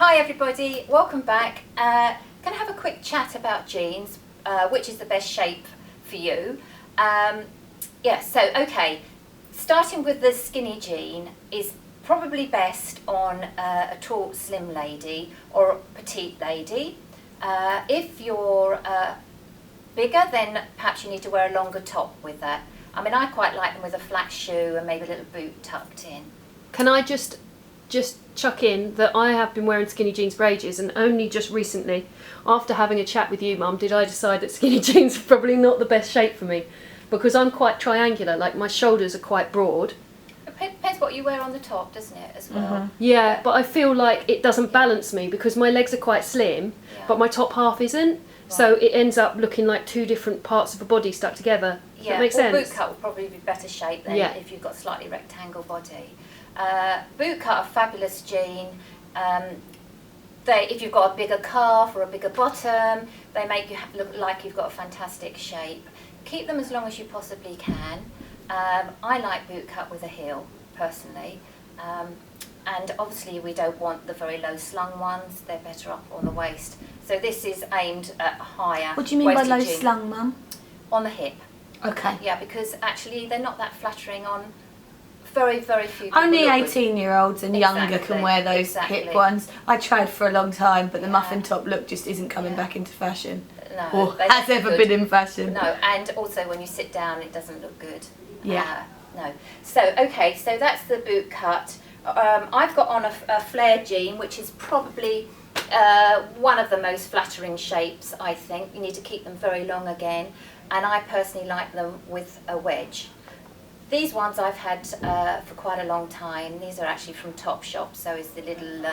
Hi everybody, welcome back. Going to have a quick chat about jeans, which is the best shape for you. Starting with the skinny jean is probably best on a tall, slim lady or a petite lady. If you're bigger, then perhaps you need to wear a longer top with that. I mean, I quite like them with a flat shoe and maybe a little boot tucked in. Can I just chuck in that I have been wearing skinny jeans for ages, and only just recently, after having a chat with you, Mum, did I decide that skinny jeans are probably not the best shape for me, because I'm quite triangular, like my shoulders are quite broad. It depends what you wear on the top, doesn't it, as well? Mm-hmm. Yeah, but I feel like it doesn't balance me because my legs are quite slim, but my top half isn't. Right. So it ends up looking like two different parts of a body stuck together. Does that make sense? Boot cut will probably be better shape than if you've got a slightly rectangle body. Boot cut, a fabulous jean. If you've got a bigger calf or a bigger bottom, they make you look like you've got a fantastic shape. Keep them as long as you possibly can. I like boot cut with a heel, personally. And obviously we don't want the very low slung ones, they're better up on the waist. So this is aimed at higher. What do you mean by low slung, Mum? On the hip. Okay. Yeah, because actually they're not that flattering on very, very few people. Only 18-year-olds and younger can wear those hip ones. I tried for a long time, but the muffin top look just isn't coming back into fashion. No. Or has ever been in fashion. No, and also when you sit down it doesn't look good. Yeah. No. So that's the boot cut. I've got on a flare jean, which is probably one of the most flattering shapes, I think. You need to keep them very long again, and I personally like them with a wedge. These ones I've had for quite a long time. These are actually from Topshop, so it's the little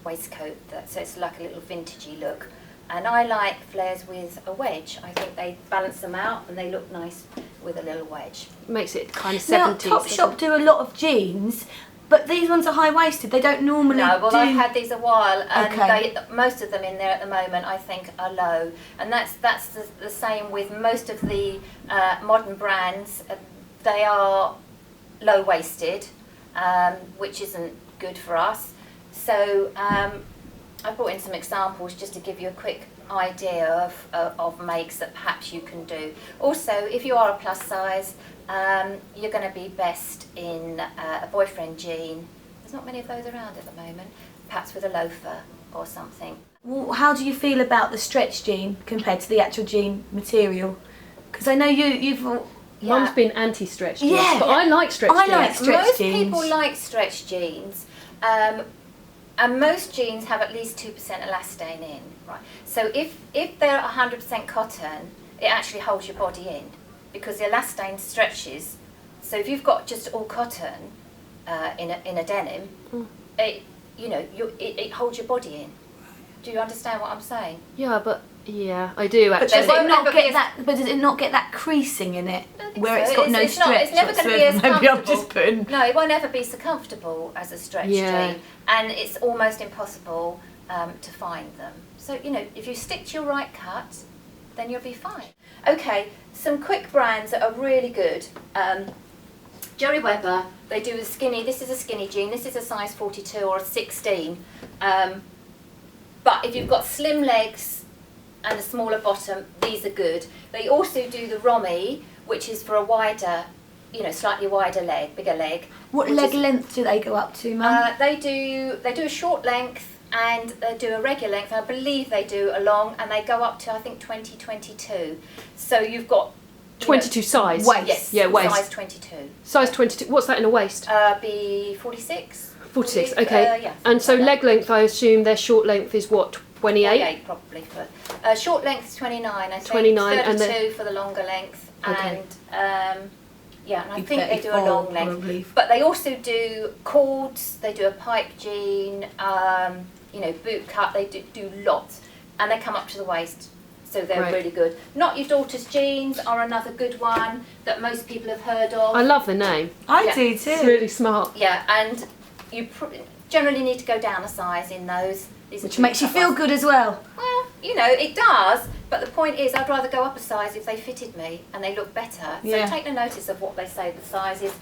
waistcoat, so it's like a little vintagey look. And I like flares with a wedge. I think they balance them out and they look nice with a little wedge. Makes it kind of 70s. Now, Topshop do a lot of jeans, but these ones are high-waisted. They don't normally I've had these a while, and most of them in there at the moment I think are low. And that's the same with most of the modern brands. They are low-waisted, which isn't good for us. So I brought in some examples just to give you a quick idea of makes that perhaps you can do. Also, if you are a plus size, you're going to be best in a boyfriend jean. There's not many of those around at the moment. Perhaps with a loafer or something. Well, how do you feel about the stretch jean compared to the actual jean material? Because I know you've... Mum's been anti-stretch jeans, but I like stretch jeans. Most people like stretch jeans. And most jeans have at least 2% elastane in, right? So if they're 100% cotton, it actually holds your body in because the elastane stretches. So if you've got just all cotton in a denim, it holds your body in. Do you understand what I'm saying? Yeah, I do actually. But does it not get that creasing in it where it's got no stretch? It's never going to be as comfortable. Maybe I'm just putting... No, it won't ever be so comfortable as a stretch jean, and it's almost impossible to find them. So if you stick to your right cut, then you'll be fine. Okay, some quick brands that are really good. Jerry Weber, they do a skinny. This is a skinny jean. This is a size 42 or a 16. But if you've got slim legs and a smaller bottom, these are good. They also do the Romy, which is for a wider, slightly wider leg, bigger leg. What leg length do they go up to, Mum? They do a short length and they do a regular length. I believe they do a long, and they go up to I think 20-22. So you've got 22 size. Waist. Yes. Yeah, waist. Size 22. Size 22. What's that in a waist? Be 46. 46. Okay. And so leg length, I assume their short length is what? 28? 28 probably. Short length is 29, I think. 29 32 and for the longer length. Okay. And and I think they do a long length. Probably. But they also do cords, they do a pipe jean, boot cut, they do lots. And they come up to the waist, so they're really good. Not Your Daughter's Jeans are another good one that most people have heard of. I love the name. I do too. It's really smart. Yeah, and you generally need to go down a size in those. Which makes you feel good as well. Well, it does, but the point is I'd rather go up a size if they fitted me and they look better. So take no notice of what they say the size is.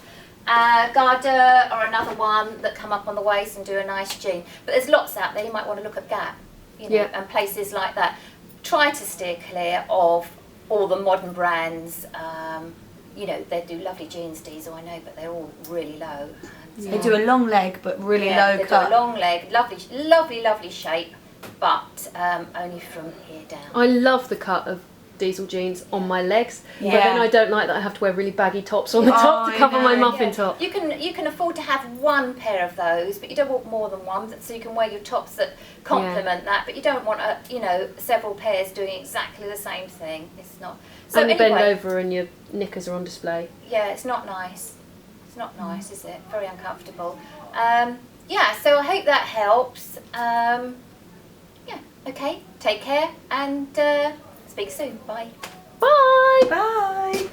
Garda are another one that come up on the waist and do a nice jean. But there's lots out there. You might want to look at Gap, and places like that. Try to steer clear of all the modern brands. They do lovely jeans, Diesel, I know, but they're all really low. And, they do a long leg, but really low cut. They do a long leg, lovely shape, but only from here down. I love the cut of Diesel jeans on my legs, but then I don't like that I have to wear really baggy tops on the top to cover my muffin top. You can afford to have one pair of those, but you don't want more than one, so you can wear your tops that complement that, but you don't want several pairs doing exactly the same thing. It's not. So and you bend over and your knickers are on display. Yeah, it's not nice. It's not nice, is it? Very uncomfortable. So I hope that helps. Okay, take care and speak soon. Bye. Bye. Bye.